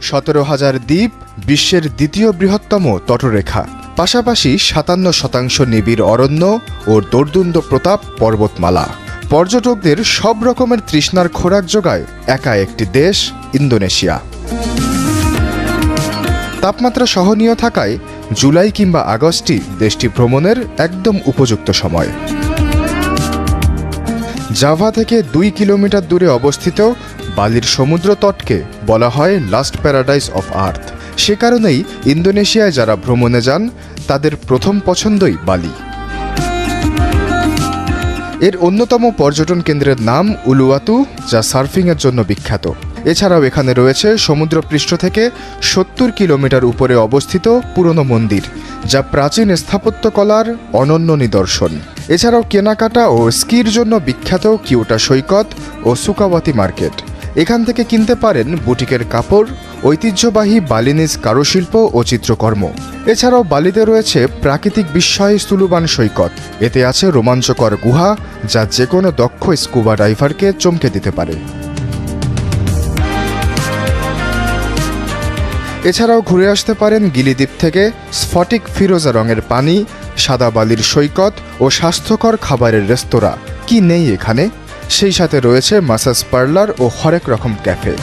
17,000 দ্বীপ, বিশ্বের দ্বিতীয় বৃহত্তম তটরেখা, পাশাপাশি 57% নিবিড় অরণ্য ও দোর্দুন্দ প্রতাপ পর্বতমালা। পর্যটকদের সব রকমের তৃষ্ণার খোরাক যোগায় একা একটি দেশ, ইন্দোনেশিয়া। তাপমাত্রা সহনীয় থাকায় জুলাই কিংবা আগস্টই দেশটি ভ্রমণের একদম উপযুক্ত সময়। জাভা থেকে 2 কিলোমিটার দূরে অবস্থিত বালির সমুদ্র তটকে বলা হয় লাস্ট প্যারাডাইস অফ আর্থ। সে কারণেই ইন্দোনেশিয়ায় যারা ভ্রমণে যান তাদের প্রথম পছন্দই বালি। এর অন্যতম পর্যটন কেন্দ্রের নাম উলুওয়াতু, যা সার্ফিংয়ের জন্য বিখ্যাত। এছাড়াও এখানে রয়েছে সমুদ্রপৃষ্ঠ থেকে 70 কিলোমিটার উপরে অবস্থিত পুরনো মন্দির, যা প্রাচীন স্থাপত্যকলার অনন্য নিদর্শন। এছাড়াও কেনাকাটা ও স্কির জন্য বিখ্যাত কিউটা সৈকত ও সুকাওয়াতি মার্কেট। এখান থেকে কিনতে পারেন বুটিকের কাপড়, ঐতিহ্যবাহী বালিনিজ কারুশিল্প ও চিত্রকর্ম। এছাড়াও বালিতে রয়েছে প্রাকৃতিক বিস্ময় সুলুবান সৈকত। এতে আছে রোমাঞ্চকর গুহা, যা যে কোনো দক্ষ স্কুবা ডাইভারকে চমকে দিতে পারে। এছাড়াও ঘুরে আসতে পারেন গিলি দ্বীপ থেকে স্ফটিক ফিরোজা রঙের পানি, সাদা বালির সৈকত ও স্বাস্থ্যকর খাবারের রেস্তোরাঁ। কি নেই এখানে? সেই সাথে রয়েছে মাসাজ পার্লার ও হরেক রকম ক্যাফে।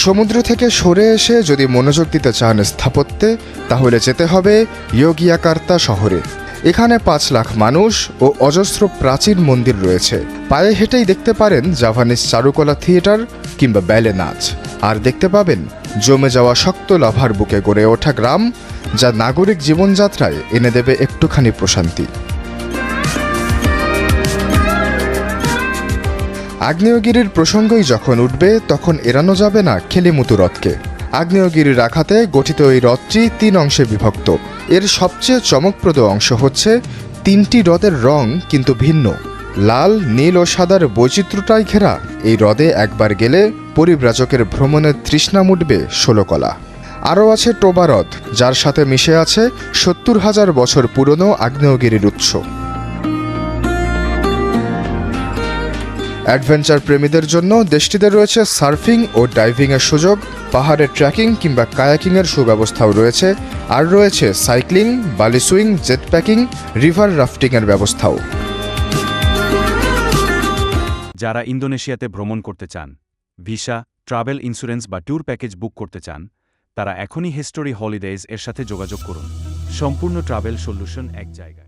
সমুদ্র থেকে সরে এসে যদি মনোযোগ দিতে চান স্থাপত্যে, তাহলে যেতে হবে ইয়োগিয়াকার্তা শহরে। এখানে 5 লাখ মানুষ ও অজস্র প্রাচীন মন্দির রয়েছে। পায়ে হেঁটেই দেখতে পারেন জাভানিজ চারুকলা থিয়েটার কিংবা ব্যালে নাচ। আর দেখতে পাবেন জমে যাওয়া শক্ত লাভার বুকে গড়ে ওঠা গ্রাম, যা নাগরিক জীবনযাত্রায় এনে দেবে একটুখানি প্রশান্তি। আগ্নেয়গিরির প্রসঙ্গই যখন উঠবে, তখন এড়ানো যাবে না খেলিমুতু হ্রদকে। আগ্নেয়গিরির আঘাতে গঠিত এই হ্রদটি 3 অংশে বিভক্ত। এর সবচেয়ে চমকপ্রদ অংশ হচ্ছে 3টি হ্রদের রং কিন্তু ভিন্ন। লাল, নীল ও সাদার বৈচিত্র্যটাই ঘেরা এই হ্রদে একবার গেলে পরিব্রাজকের ভ্রমণের তৃষ্ণা মুটবে 16 কলা। আরও আছে টোবা হ্রদ, যার সাথে মিশে আছে 70,000 বছর পুরনো আগ্নেয়গিরির উৎস। অ্যাডভেঞ্চার প্রেমীদের জন্য দেশটিতে রয়েছে সার্ফিং ও ডাইভিংয়ের সুযোগ, পাহাড়ে ট্রেকিং কিংবা কায়াকিংয়ের সুব্যবস্থাও রয়েছে। আর রয়েছে সাইক্লিং, বালি সুইং, জেট প্যাকিং, রিভার রাফটিংয়ের ব্যবস্থাও। যারা ইন্দোনেশিয়াতে ভ্রমণ করতে চান, ভিসা, ট্রাভেল ইন্স্যুরেন্স বা ট্যুর প্যাকেজ বুক করতে চান, তারা এখনই হিস্টোরি হলিডেজ এর সাথে যোগাযোগ করুন। সম্পূর্ণ ট্রাভেল সলিউশন এক জায়গায়।